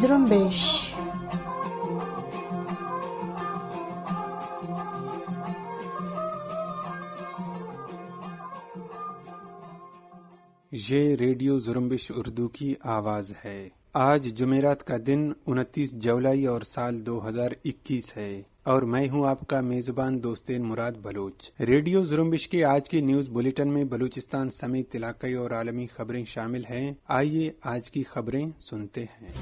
زرمبش یہ ریڈیو زرمبش اردو کی آواز ہے۔ آج جمعرات کا دن 29 جولائی اور سال 2021 ہے، اور میں ہوں آپ کا میزبان دوستین مراد بلوچ۔ ریڈیو زرمبش کے آج کے نیوز بلیٹن میں بلوچستان سمیت علاقائی اور عالمی خبریں شامل ہیں۔ آئیے آج کی خبریں سنتے ہیں۔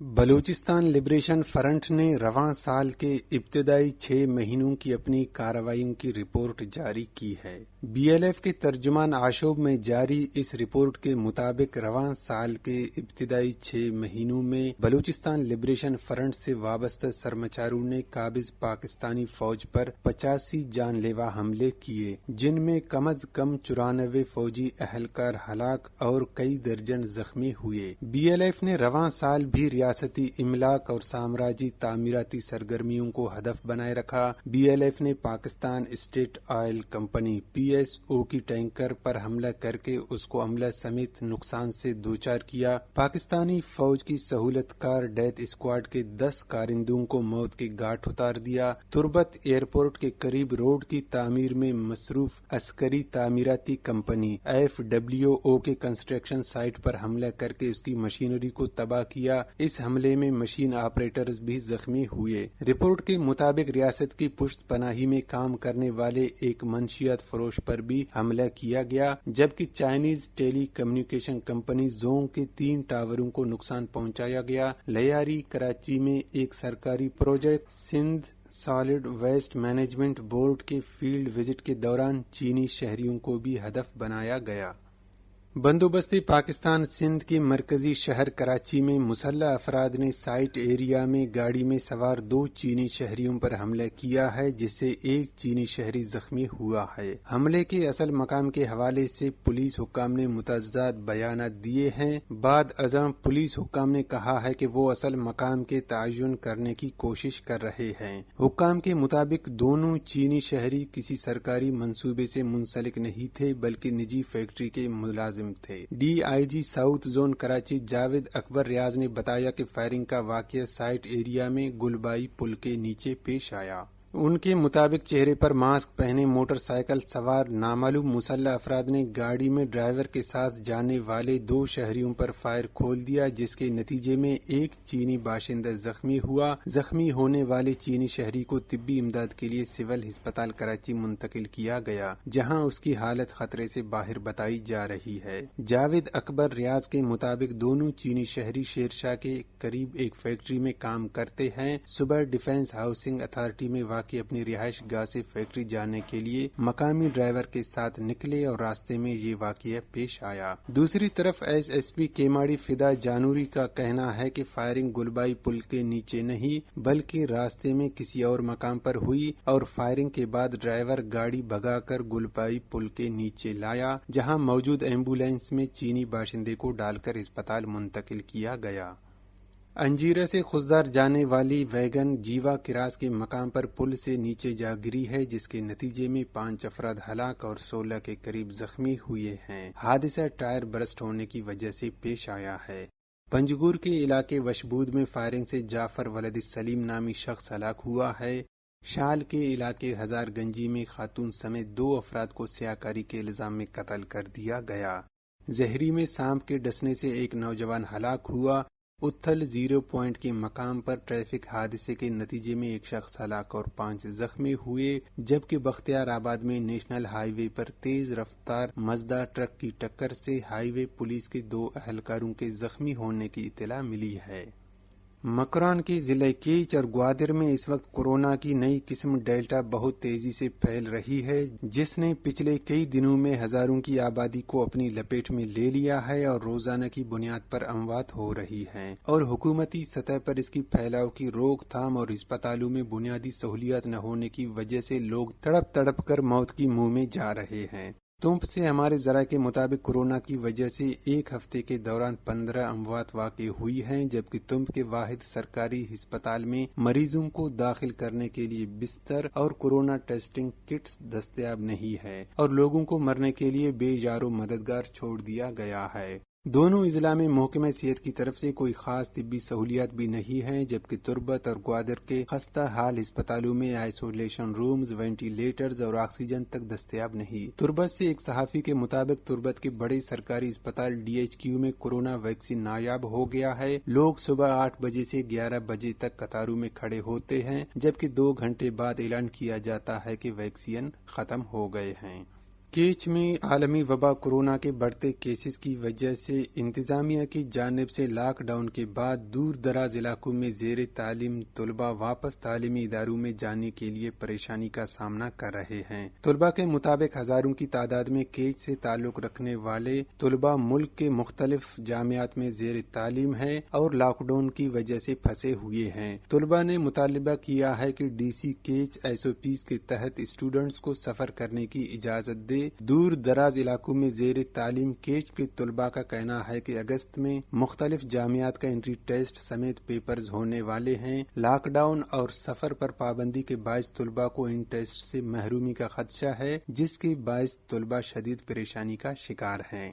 بلوچستان لبریشن فرنٹ نے رواں سال کے ابتدائی 6 مہینوں کی اپنی کارروائیوں کی رپورٹ جاری کی ہے۔ بی ایل ایف کے ترجمان آشوب میں جاری اس رپورٹ کے مطابق رواں سال کے ابتدائی 6 مہینوں میں بلوچستان لبریشن فرنٹ سے وابستہ سرمچاروں نے قابض پاکستانی فوج پر 85 جان لیوا حملے کیے، جن میں کم از کم 94 فوجی اہلکار ہلاک اور کئی درجن زخمی ہوئے۔ بی ایل ایف نے رواں سال بھی ریاستی املاک اور سامراجی تعمیراتی سرگرمیوں کو ہدف بنائے رکھا۔ بی ایل ایف نے Pakistan state oil company P S O کی ٹینکر پر حملہ کر کے اس کو عملہ سمیت نقصان سے دوچار کیا۔ پاکستانی فوج کی سہولت کار ڈیتھ اسکواڈ کے 10 کارندوں کو موت کے گھاٹ اتار دیا۔ تربت ایئرپورٹ کے قریب روڈ کی تعمیر میں مصروف عسکری تعمیراتی کمپنی ایف ڈبلیو او کے کنسٹرکشن سائٹ پر حملہ کر کے اس کی مشینری کو تباہ کیا۔ اس حملے میں مشین آپریٹرز بھی زخمی ہوئے۔ رپورٹ کے مطابق ریاست کی پشت پناہی میں کام کرنے والے ایک منشیات فروش پر بھی حملہ کیا گیا، جبکہ چائنیز ٹیلی کمیونیکیشن کمپنی زونگ کے 3 ٹاوروں کو نقصان پہنچایا گیا۔ لیاری کراچی میں ایک سرکاری project Sindh solid waste management board کے فیلڈ وزٹ کے دوران چینی شہریوں کو بھی ہدف بنایا گیا۔ بندوبستی پاکستان سندھ کے مرکزی شہر کراچی میں مسلح افراد نے سائٹ ایریا میں گاڑی میں سوار 2 چینی شہریوں پر حملہ کیا ہے، جس سے ایک چینی شہری زخمی ہوا ہے۔ حملے کے اصل مقام کے حوالے سے پولیس حکام نے متضاد بیانات دیے ہیں۔ بعد ازاں پولیس حکام نے کہا ہے کہ وہ اصل مقام کے تعین کرنے کی کوشش کر رہے ہیں۔ حکام کے مطابق دونوں چینی شہری کسی سرکاری منصوبے سے منسلک نہیں تھے، بلکہ نجی فیکٹری کے ملازم تھے۔ D I G south zone Karachi Javed Akbar Riaz نے بتایا کہ فائرنگ کا واقعہ سائٹ ایریا میں گلبائی پل کے نیچے پیش آیا۔ ان کے مطابق چہرے پر ماسک پہنے موٹر سائیکل سوار نامعلوم مسلح افراد نے گاڑی میں ڈرائیور کے ساتھ جانے والے 2 شہریوں پر فائر کھول دیا، جس کے نتیجے میں ایک چینی باشندہ زخمی ہوا۔ زخمی ہونے والے چینی شہری کو طبی امداد کے لیے سول ہسپتال کراچی منتقل کیا گیا، جہاں اس کی حالت خطرے سے باہر بتائی جا رہی ہے۔ جاوید اکبر ریاض کے مطابق دونوں چینی شہری شیرشاہ کے قریب ایک فیکٹری میں کام کرتے ہیں۔ صبح ڈیفنس ہاؤسنگ اتھارٹی میں کہ اپنی رہائش گاہ سے فیکٹری جانے کے لیے مقامی ڈرائیور کے ساتھ نکلے اور راستے میں یہ واقعہ پیش آیا۔ دوسری طرف ایس پی کیماڑی فدا جانوری کا کہنا ہے کہ فائرنگ گلبائی پل کے نیچے نہیں بلکہ راستے میں کسی اور مقام پر ہوئی، اور فائرنگ کے بعد ڈرائیور گاڑی بھگا کر گلبائی پل کے نیچے لایا، جہاں موجود ایمبولینس میں چینی باشندے کو ڈال کر اسپتال منتقل کیا گیا۔ انجیرہ سے خضدار جانے والی ویگن جیوا کراس کے مقام پر پل سے نیچے جا گری ہے، جس کے نتیجے میں 5 افراد ہلاک اور 16 کے قریب زخمی ہوئے ہیں۔ حادثہ ٹائر برسٹ ہونے کی وجہ سے پیش آیا ہے۔ پنجگور کے علاقے وشبود میں فائرنگ سے جعفر ولد سلیم نامی شخص ہلاک ہوا ہے۔ شال کے علاقے ہزار گنجی میں خاتون سمیت 2 افراد کو سیاکاری کے الزام میں قتل کر دیا گیا۔ زہری میں سانپ کے ڈسنے سے ایک نوجوان ہلاک ہوا۔ اتھل 0 پوائنٹ کے مقام پر ٹریفک حادثے کے نتیجے میں ایک شخص ہلاک اور 5 زخمی ہوئے، جبکہ بختیار آباد میں نیشنل ہائی وے پر تیز رفتار مزدا ٹرک کی ٹکر سے ہائی وے پولیس کے 2 اہلکاروں کے زخمی ہونے کی اطلاع ملی ہے۔ مکران کے ضلع کیچ اور گوادر میں اس وقت کورونا کی نئی قسم ڈیلٹا بہت تیزی سے پھیل رہی ہے، جس نے پچھلے کئی دنوں میں ہزاروں کی آبادی کو اپنی لپیٹ میں لے لیا ہے اور روزانہ کی بنیاد پر اموات ہو رہی ہیں، اور حکومتی سطح پر اس کی پھیلاؤ کی روک تھام اور ہسپتالوں میں بنیادی سہولیات نہ ہونے کی وجہ سے لوگ تڑپ تڑپ کر موت کی منہ میں جا رہے ہیں۔ تمب سے ہمارے ذرائع کے مطابق کورونا کی وجہ سے ایک ہفتے کے دوران 15 اموات واقع ہوئی ہیں، جبکہ تمب کے واحد سرکاری ہسپتال میں مریضوں کو داخل کرنے کے لیے بستر اور کورونا ٹیسٹنگ کٹس دستیاب نہیں ہے اور لوگوں کو مرنے کے لیے بے یار و مددگار چھوڑ دیا گیا ہے۔ دونوں اضلاع میں محکمہ صحت کی طرف سے کوئی خاص طبی سہولیات بھی نہیں ہیں، جبکہ تربت اور گوادر کے خستہ حال ہسپتالوں میں آئسولیشن رومز، وینٹیلیٹرز اور آکسیجن تک دستیاب نہیں۔ تربت سے ایک صحافی کے مطابق تربت کے بڑے سرکاری اسپتال DHQ میں کورونا ویکسین نایاب ہو گیا ہے۔ لوگ صبح 8 بجے سے 11 بجے تک قطاروں میں کھڑے ہوتے ہیں، جبکہ 2 گھنٹے بعد اعلان کیا جاتا ہے کہ ویکسین ختم ہو گئے ہیں۔ کیچ میں عالمی وبا کورونا کے بڑھتے کیسز کی وجہ سے انتظامیہ کی جانب سے لاک ڈاؤن کے بعد دور دراز علاقوں میں زیر تعلیم طلباء واپس تعلیمی اداروں میں جانے کے لیے پریشانی کا سامنا کر رہے ہیں۔ طلباء کے مطابق ہزاروں کی تعداد میں کیچ سے تعلق رکھنے والے طلباء ملک کے مختلف جامعات میں زیر تعلیم ہیں اور لاک ڈاؤن کی وجہ سے پھنسے ہوئے ہیں۔ طلباء نے مطالبہ کیا ہے کہ DC کیچ SOPs کے تحت اسٹوڈنٹس کو سفر کرنے کی اجازت دے۔ دور دراز علاقوں میں زیر تعلیم کیچ کے طلباء کا کہنا ہے کہ اگست میں مختلف جامعات کا انٹری ٹیسٹ سمیت پیپرز ہونے والے ہیں۔ لاک ڈاؤن اور سفر پر پابندی کے باعث طلباء کو ان ٹیسٹ سے محرومی کا خدشہ ہے، جس کے باعث طلباء شدید پریشانی کا شکار ہیں۔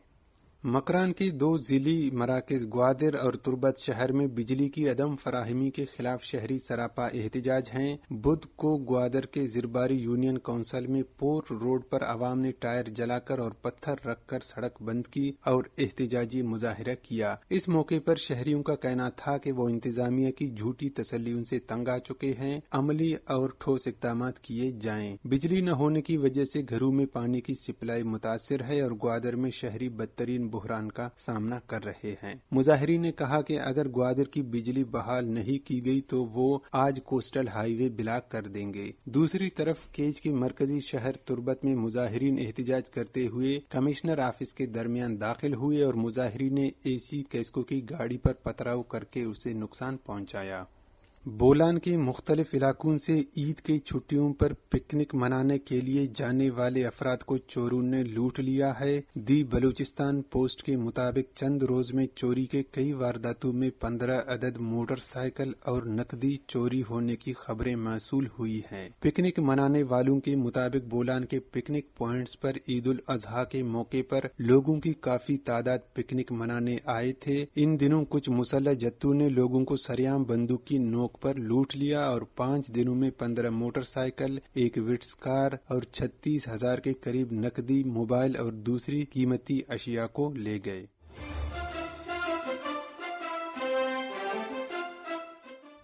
مکران کے 2 ضلعی مراکز گوادر اور تربت شہر میں بجلی کی عدم فراہمی کے خلاف شہری سراپا احتجاج ہیں۔ بدھ کو گوادر کے زرباری یونین کونسل میں پورٹ روڈ پر عوام نے ٹائر جلا کر اور پتھر رکھ کر سڑک بند کی اور احتجاجی مظاہرہ کیا۔ اس موقع پر شہریوں کا کہنا تھا کہ وہ انتظامیہ کی جھوٹی تسلیوں سے تنگ آ چکے ہیں، عملی اور ٹھوس اقدامات کیے جائیں۔ بجلی نہ ہونے کی وجہ سے گھروں میں پانی کی سپلائی متاثر ہے اور گوادر میں شہری بدترین بحران کا سامنا کر رہے ہیں۔ مظاہرین نے کہا کہ اگر گوادر کی بجلی بحال نہیں کی گئی تو وہ آج کوسٹل ہائی وے بلاک کر دیں گے۔ دوسری طرف کیچ کے مرکزی شہر تربت میں مظاہرین احتجاج کرتے ہوئے کمشنر آفس کے درمیان داخل ہوئے اور مظاہرین نے AC کیسکو کی گاڑی پر پتھراؤ کر کے اسے نقصان پہنچایا۔ بولان کے مختلف علاقوں سے عید کی چھٹیوں پر پکنک منانے کے لیے جانے والے افراد کو چوروں نے لوٹ لیا ہے۔ دی بلوچستان پوسٹ کے مطابق چند روز میں چوری کے کئی وارداتوں میں 15 عدد موٹر سائیکل اور نقدی چوری ہونے کی خبریں موصول ہوئی ہیں۔ پکنک منانے والوں کے مطابق بولان کے پکنک پوائنٹس پر عید الاضحیٰ کے موقع پر لوگوں کی کافی تعداد پکنک منانے آئے تھے۔ ان دنوں کچھ مسلح جتوں نے لوگوں کو سریعام بندوق کی نوک پر لوٹ لیا اور 5 دنوں میں 15 موٹر سائیکل، 1 وٹس کار اور 36,000 کے قریب نقدی، موبائل اور دوسری قیمتی اشیاء کو لے گئے۔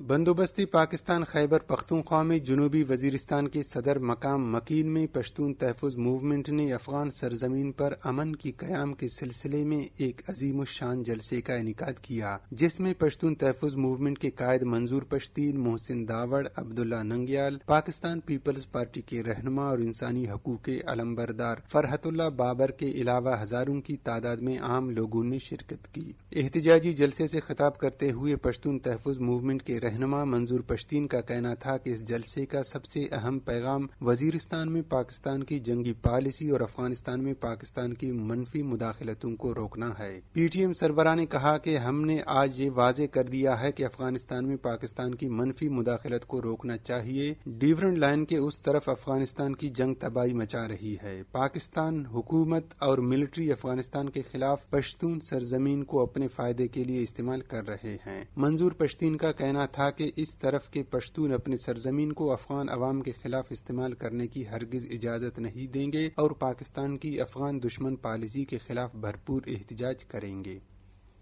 بندوبستی پاکستان خیبر پختونخوا میں جنوبی وزیرستان کے صدر مقام مکین میں پشتون تحفظ موومنٹ نے افغان سرزمین پر امن کی قیام کے سلسلے میں ایک عظیم الشان جلسے کا انعقاد کیا، جس میں پشتون تحفظ موومنٹ کے قائد منظور پشتین، محسن داوڑ، عبداللہ ننگیال، پاکستان پیپلز پارٹی کے رہنما اور انسانی حقوق کے علمبردار فرحت اللہ بابر کے علاوہ ہزاروں کی تعداد میں عام لوگوں نے شرکت کی۔ احتجاجی جلسے سے خطاب کرتے ہوئے پشتون تحفظ موومنٹ کے رہنما منظور پشتین کا کہنا تھا کہ اس جلسے کا سب سے اہم پیغام وزیرستان میں پاکستان کی جنگی پالیسی اور افغانستان میں پاکستان کی منفی مداخلتوں کو روکنا ہے۔ PTM سربراہ نے کہا کہ ہم نے آج یہ واضح کر دیا ہے کہ افغانستان میں پاکستان کی منفی مداخلت کو روکنا چاہیے۔ ڈیورنٹ لائن کے اس طرف افغانستان کی جنگ تباہی مچا رہی ہے۔ پاکستان حکومت اور ملٹری افغانستان کے خلاف پشتون سرزمین کو اپنے فائدے کے لیے استعمال کر رہے ہیں۔ منظور پشتین کا کہنا تھا کہ اس طرف کے پشتون اپنی سرزمین کو افغان عوام کے خلاف استعمال کرنے کی ہرگز اجازت نہیں دیں گے اور پاکستان کی افغان دشمن پالیسی کے خلاف بھرپور احتجاج کریں گے۔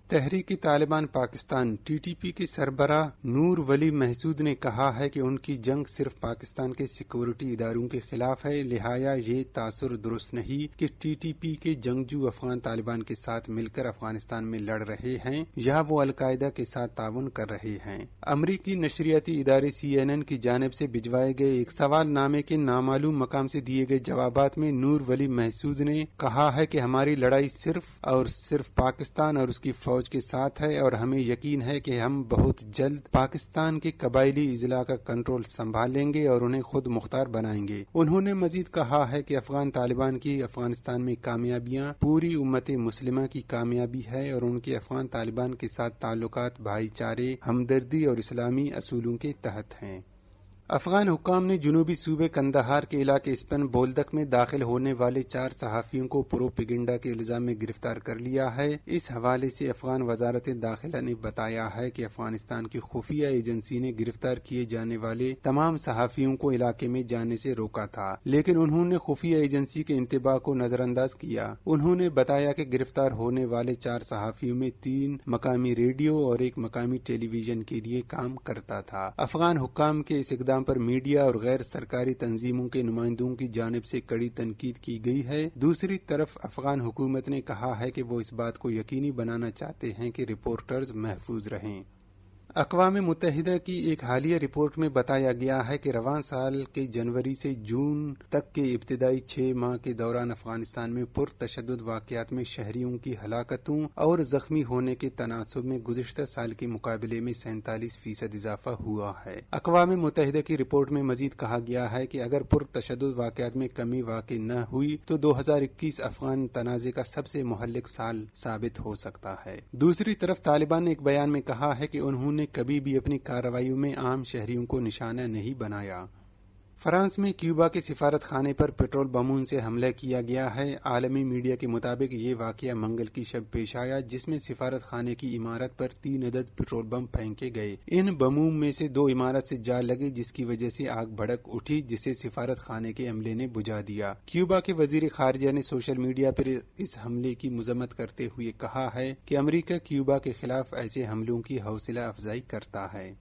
تحریک طالبان پاکستان TTP کے سربراہ نور ولی محسود نے کہا ہے کہ ان کی جنگ صرف پاکستان کے سیکورٹی اداروں کے خلاف ہے، لہٰذا یہ تاثر درست نہیں کہ TTP کے جنگجو افغان طالبان کے ساتھ مل کر افغانستان میں لڑ رہے ہیں یا وہ القاعدہ کے ساتھ تعاون کر رہے ہیں۔ امریکی نشریاتی ادارے CNN کی جانب سے بھجوائے گئے ایک سوال نامے کے نامعلوم مقام سے دیے گئے جوابات میں نور ولی محسود نے کہا ہے کہ ہماری لڑائی صرف اور صرف پاکستان اور اس کی فوج فوج کے ساتھ ہے اور ہمیں یقین ہے کہ ہم بہت جلد پاکستان کے قبائلی اضلاع کا کنٹرول سنبھال لیں گے اور انہیں خود مختار بنائیں گے۔ انہوں نے مزید کہا ہے کہ افغان طالبان کی افغانستان میں کامیابیاں پوری امت مسلمہ کی کامیابی ہے اور ان کے افغان طالبان کے ساتھ تعلقات بھائی چارے، ہمدردی اور اسلامی اصولوں کے تحت ہیں۔ افغان حکام نے جنوبی صوبے قندھار کے علاقے اسپن بولدک میں داخل ہونے والے 4 صحافیوں کو پروپیگنڈا کے الزام میں گرفتار کر لیا ہے۔ اس حوالے سے افغان وزارت داخلہ نے بتایا ہے کہ افغانستان کی خفیہ ایجنسی نے گرفتار کیے جانے والے تمام صحافیوں کو علاقے میں جانے سے روکا تھا، لیکن انہوں نے خفیہ ایجنسی کے انتباہ کو نظر انداز کیا۔ انہوں نے بتایا کہ گرفتار ہونے والے 4 صحافیوں میں 3 مقامی ریڈیو اور 1 مقامی ٹیلی ویژن کے لیے کام کرتا تھا۔ افغان حکام کے اس اقدام پر میڈیا اور غیر سرکاری تنظیموں کے نمائندوں کی جانب سے کڑی تنقید کی گئی ہے۔ دوسری طرف افغان حکومت نے کہا ہے کہ وہ اس بات کو یقینی بنانا چاہتے ہیں کہ رپورٹرز محفوظ رہیں۔ اقوام متحدہ کی ایک حالیہ رپورٹ میں بتایا گیا ہے کہ رواں سال کے جنوری سے جون تک کے ابتدائی 6 ماہ کے دوران افغانستان میں پرتشدد واقعات میں شہریوں کی ہلاکتوں اور زخمی ہونے کے تناسب میں گزشتہ سال کے مقابلے میں 47% اضافہ ہوا ہے۔ اقوام متحدہ کی رپورٹ میں مزید کہا گیا ہے کہ اگر پرتشدد واقعات میں کمی واقع نہ ہوئی تو 2021 افغان تنازع کا سب سے مہلک سال ثابت ہو سکتا ہے۔ دوسری طرف طالبان نے ایک بیان میں کہا ہے کہ انہوں نے کبھی بھی اپنی کارروائیوں میں عام شہریوں کو نشانہ نہیں بنایا۔ فرانس میں کیوبا کے سفارت خانے پر پیٹرول بموں سے حملہ کیا گیا ہے۔ عالمی میڈیا کے مطابق یہ واقعہ منگل کی شب پیش آیا، جس میں سفارت خانے کی عمارت پر 3 عدد پیٹرول بم پھینکے گئے۔ ان بموں میں سے 2 عمارت سے جا لگے، جس کی وجہ سے آگ بھڑک اٹھی، جسے سفارت خانے کے عملے نے بجھا دیا۔ کیوبا کے وزیر خارجہ نے سوشل میڈیا پر اس حملے کی مذمت کرتے ہوئے کہا ہے کہ امریکہ کیوبا کے خلاف ایسے حملوں کی حوصلہ افزائی کرتا ہے۔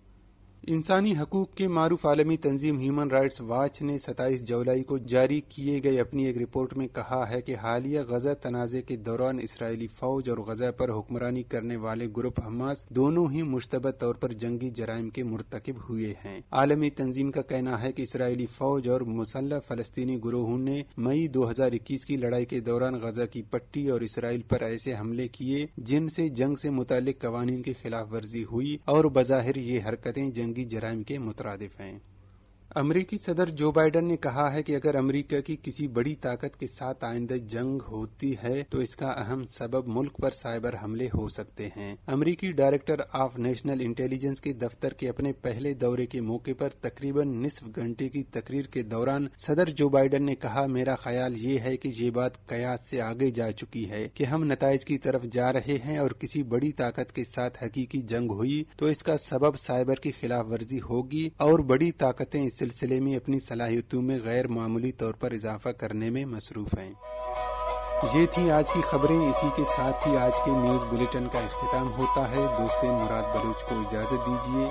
انسانی حقوق کے معروف عالمی تنظیم ہیومن رائٹس واچ نے 27 جولائی کو جاری کیے گئے اپنی ایک رپورٹ میں کہا ہے کہ حالیہ غزہ تنازع کے دوران اسرائیلی فوج اور غزہ پر حکمرانی کرنے والے گروپ حماس دونوں ہی مشتبہ طور پر جنگی جرائم کے مرتکب ہوئے ہیں۔ عالمی تنظیم کا کہنا ہے کہ اسرائیلی فوج اور مسلح فلسطینی گروہوں نے مئی 2021 کی لڑائی کے دوران غزہ کی پٹی اور اسرائیل پر ایسے حملے کیے جن سے جنگ سے متعلق قوانین کی خلاف ورزی ہوئی اور بظاہر یہ حرکتیں جنگی جرائم کے مترادف ہیں۔ امریکی صدر جو بائیڈن نے کہا ہے کہ اگر امریکہ کی کسی بڑی طاقت کے ساتھ آئندہ جنگ ہوتی ہے تو اس کا اہم سبب ملک پر سائبر حملے ہو سکتے ہیں۔ امریکی ڈائریکٹر آف نیشنل انٹیلیجنس کے دفتر کے اپنے پہلے دورے کے موقع پر تقریباً نصف گھنٹے کی تقریر کے دوران صدر جو بائیڈن نے کہا، میرا خیال یہ ہے کہ یہ بات قیاس سے آگے جا چکی ہے کہ ہم نتائج کی طرف جا رہے ہیں اور کسی بڑی طاقت کے ساتھ حقیقی جنگ ہوئی تو اس کا سبب سائبر کی خلاف ورزی ہوگی اور بڑی طاقتیں اس سلسلے میں اپنی صلاحیتوں میں غیر معمولی طور پر اضافہ کرنے میں مصروف ہیں۔ یہ تھی آج کی خبریں۔ اسی کے ساتھ ہی آج کے نیوز بلیٹن کا اختتام ہوتا ہے۔ دوست مراد بلوچ کو اجازت دیجیے۔